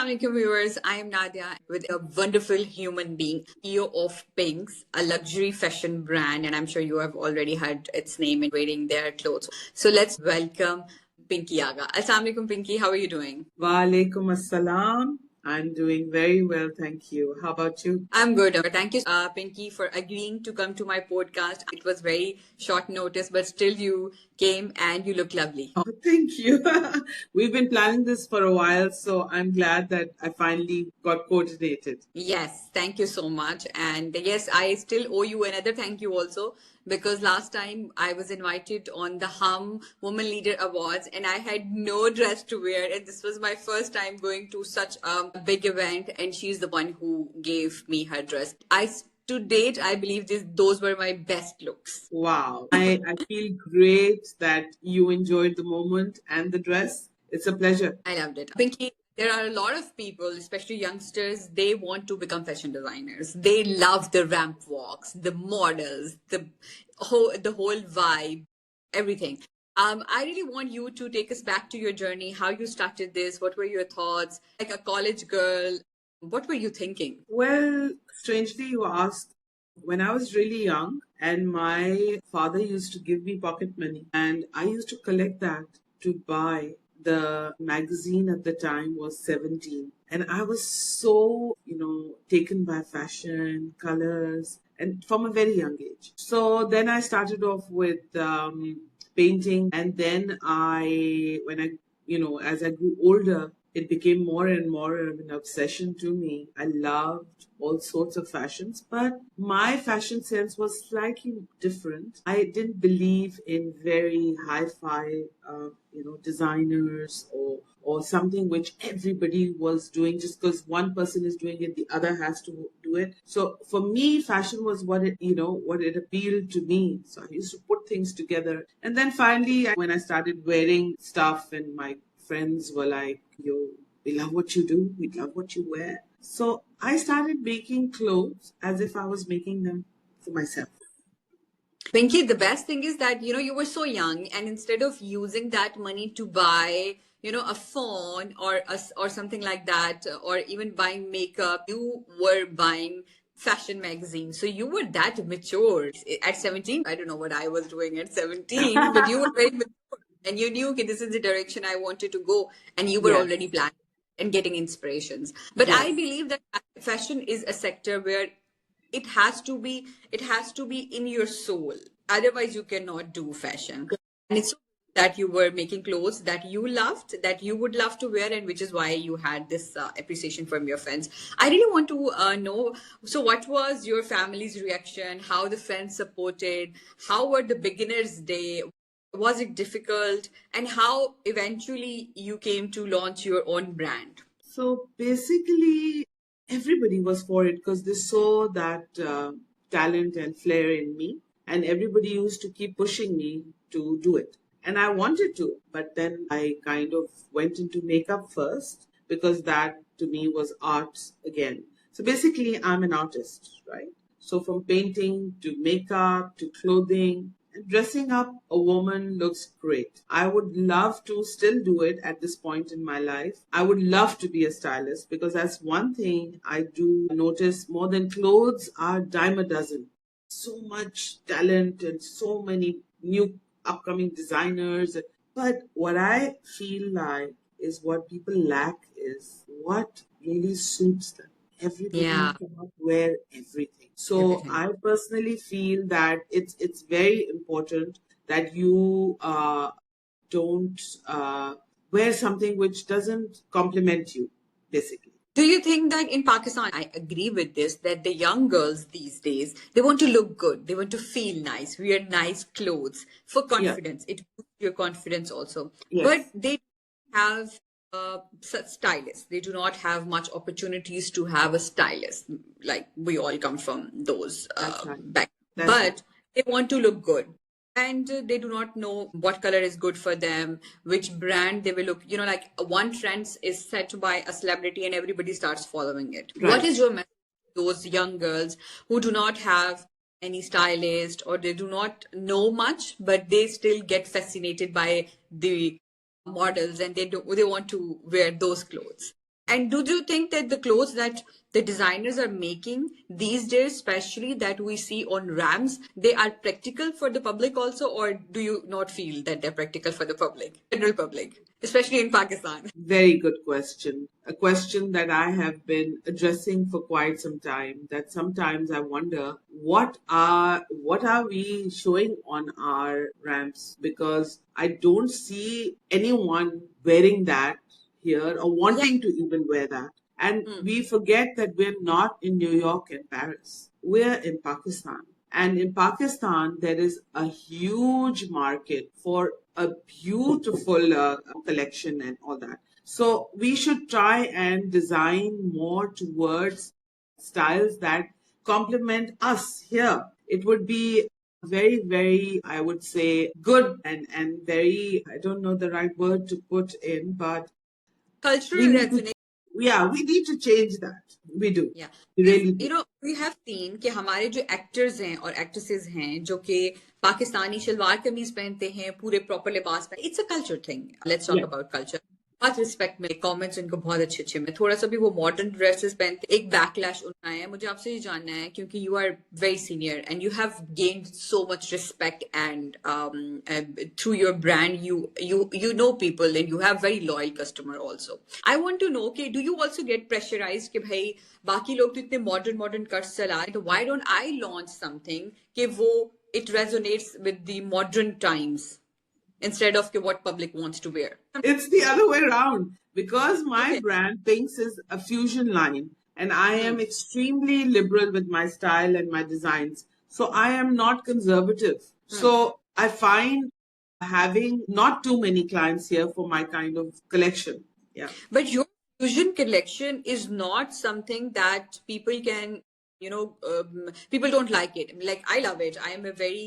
Assalamualaikum viewers, I am Nadia with a wonderful human being, CEO of Pinks, a luxury fashion brand, and I'm sure you have already heard its name in wearing their clothes. So let's welcome Pinky Agha. Assalamualaikum Pinky, how are you doing? Walaikum assalam. I'm doing very well, thank you. How about you? I'm good. Thank you, Pinky, for agreeing to come to my podcast. It was very short notice, but still you came and you look lovely. Oh, thank you. We've been planning this for a while, so I'm glad that I finally got coordinated. Yes, thank you so much. And yes, I still owe you another thank you also because last time I was invited on the Woman Leader Awards and I had no dress to wear. And this was my first time going to such a big event. And she's the one who gave me her dress. To date, I believe those were my best looks. Wow. I feel great that you enjoyed the moment and the dress. It's a pleasure. I loved it. Pinky, there are a lot of people, especially youngsters, they want to become fashion designers. They love the ramp walks, the models, the whole vibe, everything. I really want you to take us back to your journey, how you started this, what were your thoughts, like a college girl, what were you thinking? Well, strangely you asked. When I was really young and my father used to give me pocket money and I used to collect that to buy. The magazine at the time was 17 and I was so, taken by fashion, colors and from a very young age. So then I started off with painting and then as I grew older, it became more and more of an obsession to me. I loved all sorts of fashions, but my fashion sense was slightly different. I didn't believe in very hi-fi, designers or something which everybody was doing just because one person is doing it, the other has to do it. So for me, fashion was what it appealed to me. So I used to put things together. And then finally, when I started wearing stuff and my friends were like, we love what you do, we love what you wear. So I started making clothes as if I was making them for myself. Pinky, the best thing is that, you were so young and instead of using that money to buy, a phone or something like that, or even buying makeup, you were buying fashion magazines. So you were that mature at 17. I don't know what I was doing at 17, but you were very mature. And you knew, okay, this is the direction I wanted to go. And you were already planning and getting inspirations. But I believe that fashion is a sector where it has to be in your soul. Otherwise, you cannot do fashion. And it's that you were making clothes that you loved, that you would love to wear, and which is why you had this appreciation from your friends. I really want to know, so what was your family's reaction? How the friends supported? How were the beginner's day? Was it difficult? And how eventually you came to launch your own brand? So basically, everybody was for it because they saw that talent and flair in me. And everybody used to keep pushing me to do it. And I wanted to, but then I kind of went into makeup first because that to me was art again. So basically, I'm an artist, right? So from painting to makeup to clothing, dressing up a woman looks great. I would love to still do it at this point in my life. I would love to be a stylist because that's one thing I do notice more than clothes are dime a dozen. So much talent and so many new upcoming designers. But what I feel like is what people lack is what really suits them. Everybody cannot wear everything. So I personally feel that it's very important that you don't wear something which doesn't complement you, basically. Do you think that in Pakistan, I agree with this, that the young girls these days, they want to look good, they want to feel nice, wear nice clothes for confidence. It boosts your confidence also. But they have such stylists. They do not have much opportunities to have a stylist. Like we all come from those back. But they want to look good. And they do not know what color is good for them, which brand they will look, like one trend is set by a celebrity and everybody starts following it. Right. What is your message to those young girls who do not have any stylist or they do not know much, but they still get fascinated by the models and they want to wear those clothes? And do you think that the clothes that the designers are making these days, especially that we see on ramps, they are practical for the public also, or do you not feel that they're practical for the public, general public, especially in Pakistan? Very good question. A question that I have been addressing for quite some time. That sometimes I wonder what are we showing on our ramps, because I don't see anyone wearing that here or Yeah. wanting to even wear that. And Hmm. we forget that we're not in New York and Paris. We're in Pakistan. And in Pakistan, there is a huge market for a beautiful collection and all that. So we should try and design more towards styles that complement us here. It would be very, very, I would say, good and very, I don't know the right word to put in, but we Cultural need to, resonance. yeah, we need to change that. We do. Yeah. We Because, really do. we have seen कि हमारे जो actors हैं और actresses हैं जो कि पाकिस्तानी शलवार कमीज पहनते हैं, पूरे प्रॉपर लिबास पहनते, it's a culture thing, let's talk Yeah. About culture. बहुत रिस्पेक्ट में कमेंट्स उनको बहुत अच्छे अच्छे में, थोड़ा सा भी वो मॉडर्न ड्रेसेस पहनते एक बैकलैश उठाए हैं। मुझे आपसे ये जानना है क्योंकि you are very senior and you have gained so much respect and through your brand you know people and you have very loyal customer also. I want to know कि do you also get pressurized कि भाई बाकी लोग तो इतने modern cuts चला रहे हैं, तो why don't I launch something कि वो it resonates with the modern times instead of what public wants to wear? It's the other way around, because my Okay. brand Pinks is a fusion line and I am Hmm. extremely liberal with my style and my designs. So I am not conservative. So I find having not too many clients here for my kind of collection. Yeah. But your fusion collection is not something that people can, people don't like it. Like, I love it. I am a very,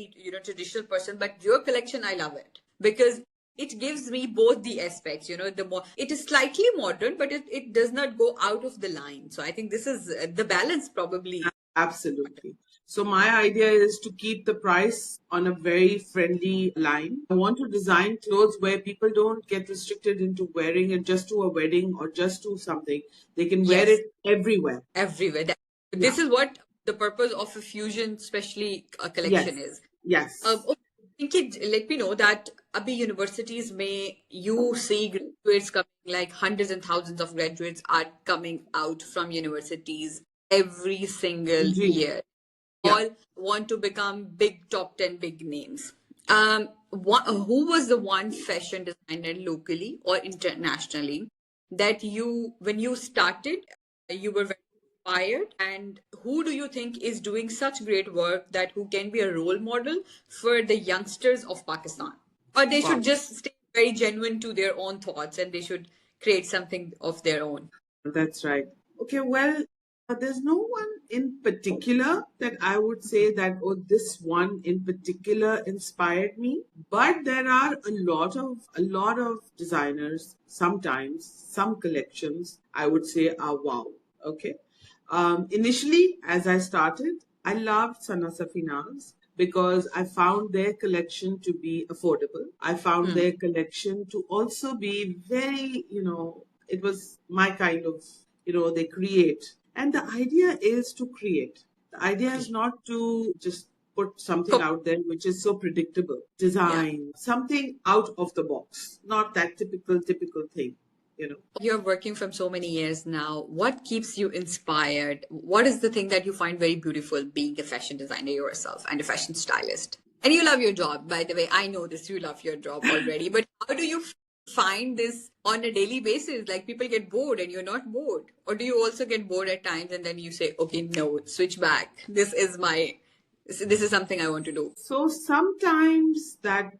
traditional person, but your collection, I love it because it gives me both the aspects, it is slightly modern, but it does not go out of the line. So I think this is the balance probably. Absolutely. So my idea is to keep the price on a very friendly line. I want to design clothes where people don't get restricted into wearing it just to a wedding or just to something. They can wear Yes. it everywhere. Everywhere. This is what the purpose of a fusion, especially a collection, Yes. is. Yes. Okay, Pinky, let me know that abhi universities may you see graduates coming, like hundreds and thousands of graduates are coming out from universities every single Indeed. year. Yeah. All want to become big top 10 big names. Who was the one fashion designer locally or internationally that when you started, you were very inspired, and who do you think is doing such great work that who can be a role model for the youngsters of Pakistan? Or they should Wow. just stay very genuine to their own thoughts and they should create something of their own? That's right. Okay, well, there's no one in particular that I would say that, oh, this one in particular inspired me. But there are a lot of designers. Sometimes some collections I would say are wow. Okay. Initially, as I started, I loved Sana Safina's because I found their collection to be affordable. I found their collection to also be very, it was my kind of, they create. And the idea is to create. The idea is not to just put something out there which is so predictable. Design, something out of the box, not that typical thing. You're working from so many years now. What keeps you inspired? What is the thing that you find very beautiful being a fashion designer yourself and a fashion stylist? And you love your job, by the way. I know this, you love your job already. But how do you find this on a daily basis? Like, people get bored and you're not bored. Or do you also get bored at times and then you say, okay, no, switch back. This is something I want to do. So sometimes that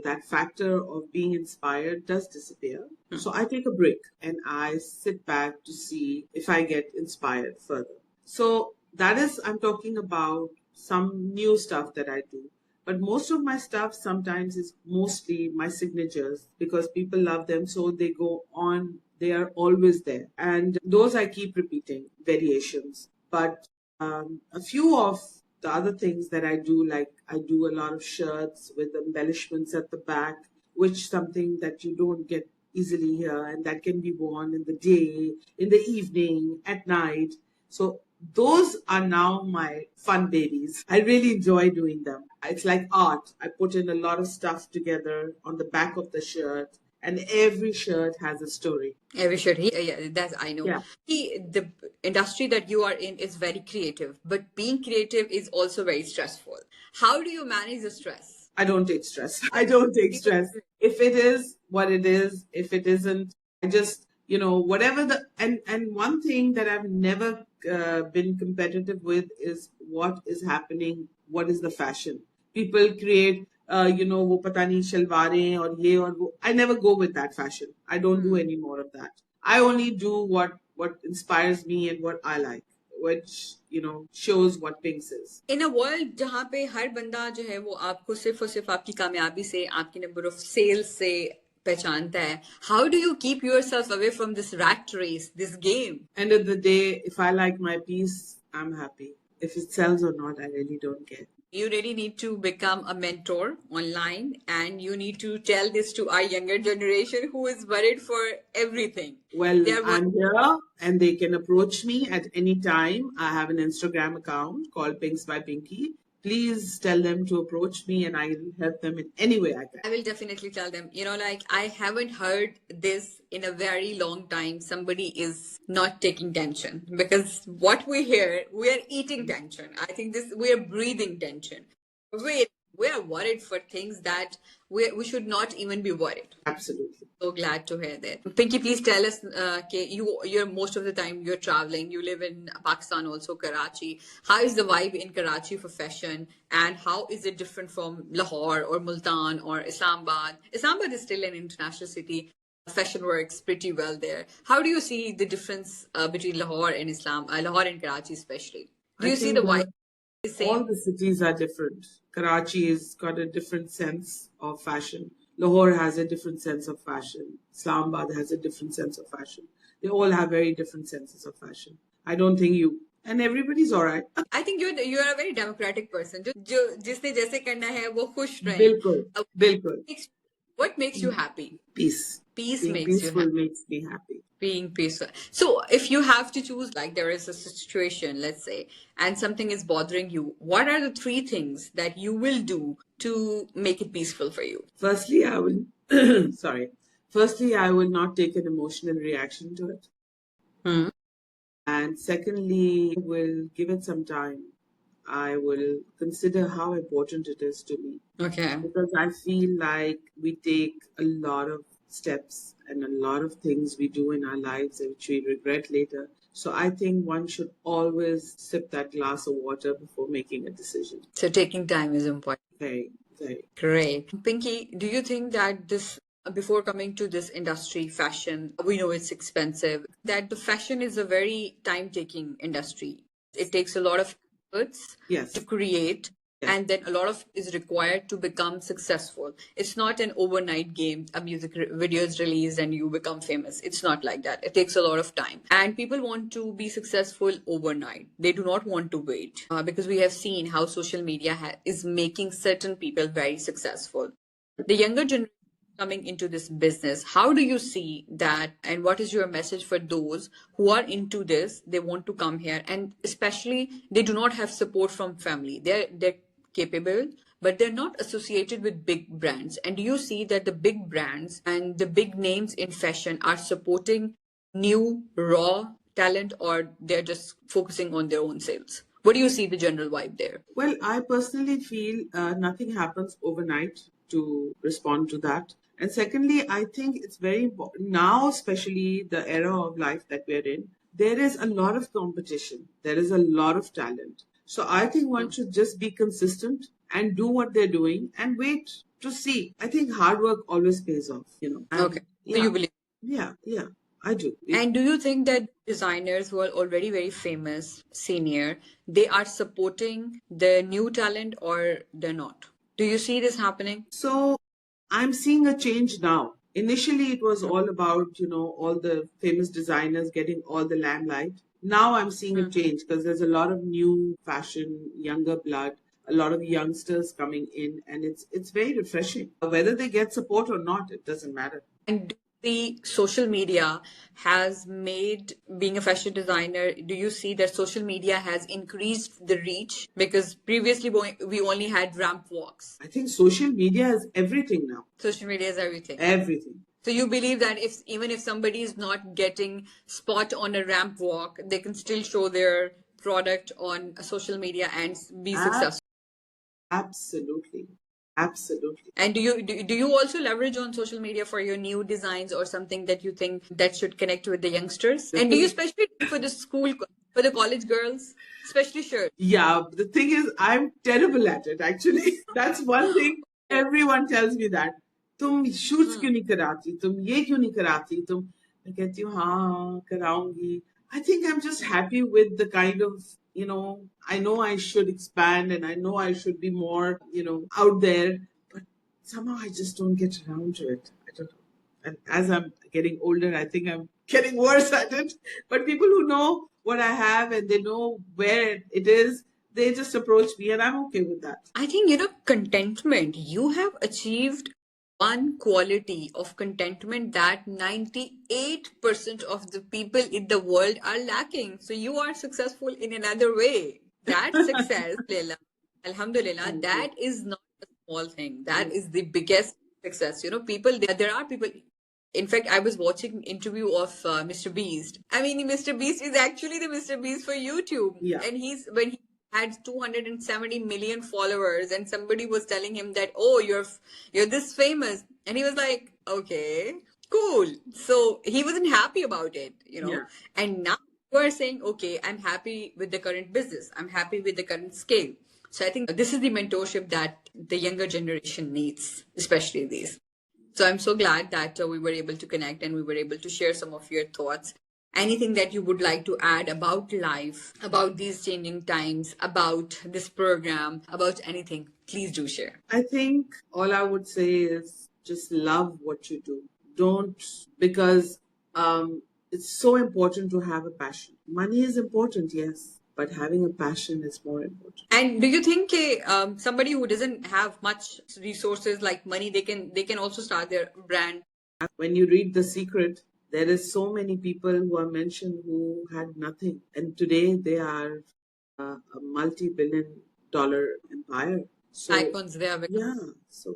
that factor of being inspired does disappear. So I take a break and I sit back to see if I get inspired further. So that is, I'm talking about some new stuff that I do. But most of my stuff sometimes is mostly my signatures because people love them. So they go on, they are always there. And those I keep repeating, variations. But a few of the other things that I do, like I do a lot of shirts with embellishments at the back, which something that you don't get easily here, and that can be worn in the day, in the evening, at night. So those are now my fun babies. I really enjoy doing them. It's like art. I put in a lot of stuff together on the back of the shirt, and every shirt has a story. Every shirt, yeah, that's I know. Yeah. The industry that you are in is very creative, but being creative is also very stressful. How do you manage the stress? I don't take stress. I don't take stress. If it is what it is, if it isn't, I just, whatever and one thing that I've never been competitive with is what is happening, what is the fashion. People create, wo pata nahi shalwarein aur ye aur wo. I never go with that fashion. I don't do any more of that. I only do what inspires me and what I like, which, shows what Pinks is. In a world जहाँ पे हर बंदा जो है वो आपको सिर्फ और सिर्फ आपकी कामयाबी से, आपकी नंबर ऑफ सेल्स से पहचानता है, how do you keep yourself away from this rat race, this game? End of the day, if I like my piece, I'm happy. If it sells or not, I really don't care. You really need to become a mentor online, and you need to tell this to our younger generation who is worried for everything. Well, I'm here and they can approach me at any time. I have an Instagram account called Pinks by Pinky. Please tell them to approach me and I will help them in any way I can. I will definitely tell them. I haven't heard this in a very long time. Somebody is not taking tension, because what we hear, we are eating tension. I think we are breathing tension. We are worried for things that we should not even be worried. Absolutely. So glad to hear that. Pinky, please tell us, you're most of the time you're traveling. You live in Pakistan, also Karachi. How is the vibe in Karachi for fashion, and how is it different from Lahore or Multan or Islamabad? Islamabad is still an international city. Fashion works pretty well there. How do you see the difference between Lahore and Lahore and Karachi especially? Do you see the vibe? All the cities are different. Karachi has got a different sense of fashion. Lahore has a different sense of fashion. Islamabad has a different sense of fashion. They all have very different senses of fashion. I don't think and everybody's all right. I think you're a very democratic person. जिसने जैसे करना है वो खुश रहे. बिल्कुल. What makes you happy? Peace. Peace Being makes you happy. makes me happy. Being peaceful. So if you have to choose, like there is a situation, let's say, and something is bothering you, what are the 3 things that you will do to make it peaceful for you? Firstly, I will, Firstly, I will not take an emotional reaction to it. And secondly, I will give it some time. I will consider how important it is to me. Okay. Because I feel like we take a lot of steps and a lot of things we do in our lives which we regret later. So I think one should always sip that glass of water before making a decision. So taking time is important. Very, very. Great. Pinky, do you think that before coming to this industry, fashion, we know it's expensive, that the fashion is a very time-taking industry. It takes a lot of efforts to create. And then a lot of is required to become successful. It's not an overnight game. A music video is released and you become famous. It's not like that. It takes a lot of time. And people want to be successful overnight. They do not want to wait because we have seen how social media is making certain people very successful. The younger generation coming into this business, how do you see that, and what is your message for those who are into this? They want to come here, and especially they do not have support from family. They're capable, but they're not associated with big brands. And do you see that the big brands and the big names in fashion are supporting new raw talent, or they're just focusing on their own sales? What do you see the general vibe there? Well, I personally feel nothing happens overnight to respond to that. And secondly, I think it's very important now, especially the era of life that we're in, there is a lot of competition. There is a lot of talent. So I think one should just be consistent and do what they're doing and wait to see. I think hard work always pays off, Okay. So you believe? Yeah, I do. And do you think that designers who are already very famous, senior, they are supporting the new talent, or they're not? Do you see this happening? So I'm seeing a change now. Initially, it was all about, all the famous designers getting all the limelight. Now I'm seeing a change because there's a lot of new fashion, younger blood, a lot of youngsters coming in, and it's very refreshing. Whether they get support or not, it doesn't matter. And the social media has made being a fashion designer, do you see that social media has increased the reach? Because previously we only had ramp walks. I think social media is everything now. Social media is everything. Everything. So you believe that even if somebody is not getting spot on a ramp walk, they can still show their product on social media and be successful. Absolutely. Absolutely. And do you also leverage on social media for your new designs or something that you think that should connect with the youngsters? And do you especially for the college girls, especially shirts? Yeah, the thing is, I'm terrible at it actually. That's one thing everyone tells me that. तुम shoots क्यों नहीं कराती? तुम ये क्यों नहीं कराती? तुम मैं कहती हूँ हाँ कराऊंगी. I think I'm just happy with the kind of, I know I should expand and I know I should be more, out there, but somehow I just don't get around to it. I don't know. And as I'm getting older, I think I'm getting worse at it. But people who know what I have and they know where it is, they just approach me and I'm okay with that. I think, contentment. You have achieved one quality of contentment that 98% of the people in the world are lacking. So you are successful in another way. That success, Leila, Alhamdulillah, that is not a small thing. That is the biggest success. There are people. In fact, I was watching an interview of Mr. Beast. I mean, Mr. Beast is actually the Mr. Beast for YouTube. Yeah. And when he had 270 million followers and somebody was telling him that, oh, you're this famous. And he was like, okay, cool. So he wasn't happy about it, Yeah. And now you are saying, okay, I'm happy with the current business. I'm happy with the current scale. So I think this is the mentorship that the younger generation needs, especially these. So I'm so glad that we were able to connect and we were able to share some of your thoughts. Anything that you would like to add about life, about these changing times, about this program, about anything, please do share. I think all I would say is just love what you do. Don't, because it's so important to have a passion. Money is important, yes, but having a passion is more important. And do you think somebody who doesn't have much resources like money, they can also start their brand? When you read The Secret, there is so many people who are mentioned who had nothing, and today they are a multi-billion-dollar empire. So, Icons, they are become. Yeah, so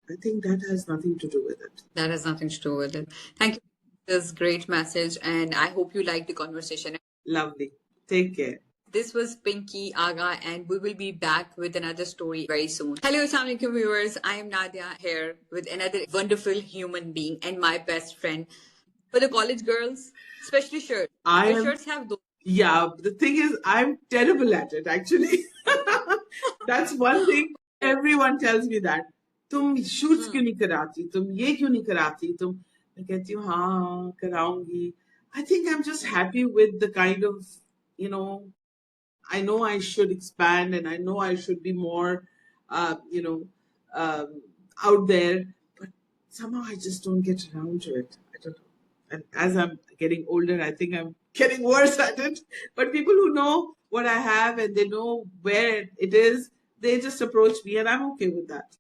I think that has nothing to do with it. That has nothing to do with it. Thank you for this great message, and I hope you liked the conversation. Lovely. Take care. This was Pinky Agha, and we will be back with another story very soon. Hello, 𝐷𝐸𝐴𝐿𝑎𝑚 viewers. I am Nadia here with another wonderful human being and my best friend. For the college girls, especially shirts. Shirts have those. Yeah, the thing is, I'm terrible at it actually. That's one thing everyone tells me that. तुम shoots क्यों नहीं कराती? तुम ये क्यों नहीं कराती? तुम मैं कहती हूँ हाँ कराऊंगी. I think I'm just happy with the kind of, I know I should expand and I know I should be more, out there, but somehow I just don't get around to it. I don't know. And as I'm getting older, I think I'm getting worse at it. But people who know what I have and they know where it is, they just approach me and I'm okay with that.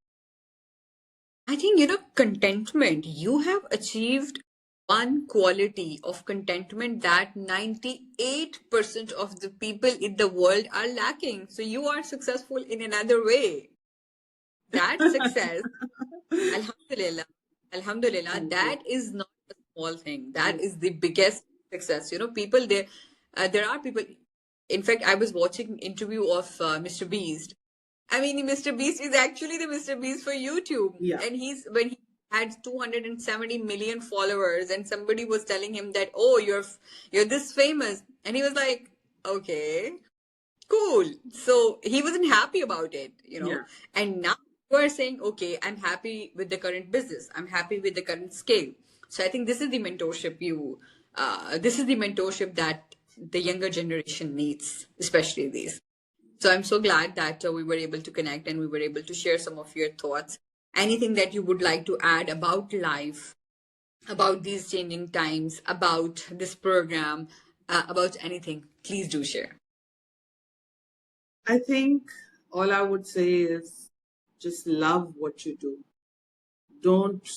I think, contentment. You have achieved one quality of contentment that 98% of the people in the world are lacking. So you are successful in another way. That success, Alhamdulillah, that is not a small thing. That is the biggest success. There are people. In fact, I was watching an interview of Mr. Beast. I mean, Mr. Beast is actually the Mr. Beast for YouTube. Yeah. And when he had 270 million followers and somebody was telling him that, oh, you're this famous. And he was like, okay, cool. So he wasn't happy about it, Yeah. And now you are saying, okay, I'm happy with the current business. I'm happy with the current scale. So I think this is the mentorship that the younger generation needs, especially these. So I'm so glad that we were able to connect and we were able to share some of your thoughts. Anything that you would like to add about life, about these changing times, about this program, about anything, please do share. I think all I would say is just love what you do. Don't,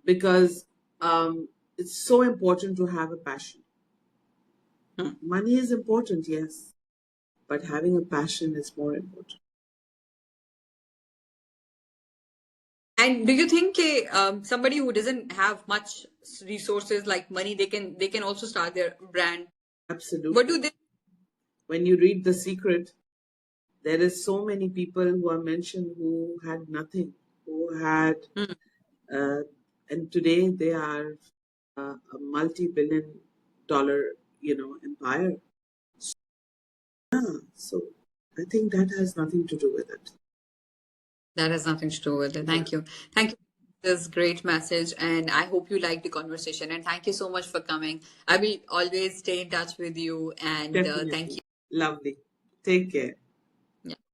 because it's so important to have a passion. Money is important, yes, but having a passion is more important. And do you think somebody who doesn't have much resources like money, they can also start their brand? Absolutely. What do they? When you read The Secret, there is so many people who are mentioned who had nothing, who had, uh, and today they are a multi-billion-dollar, empire. So I think that has nothing to do with it. That has nothing to do with it. Thank you. Thank you for this great message. And I hope you liked the conversation. And thank you so much for coming. I will always stay in touch with you. And thank Definitely. you. Lovely. Take care. Yeah.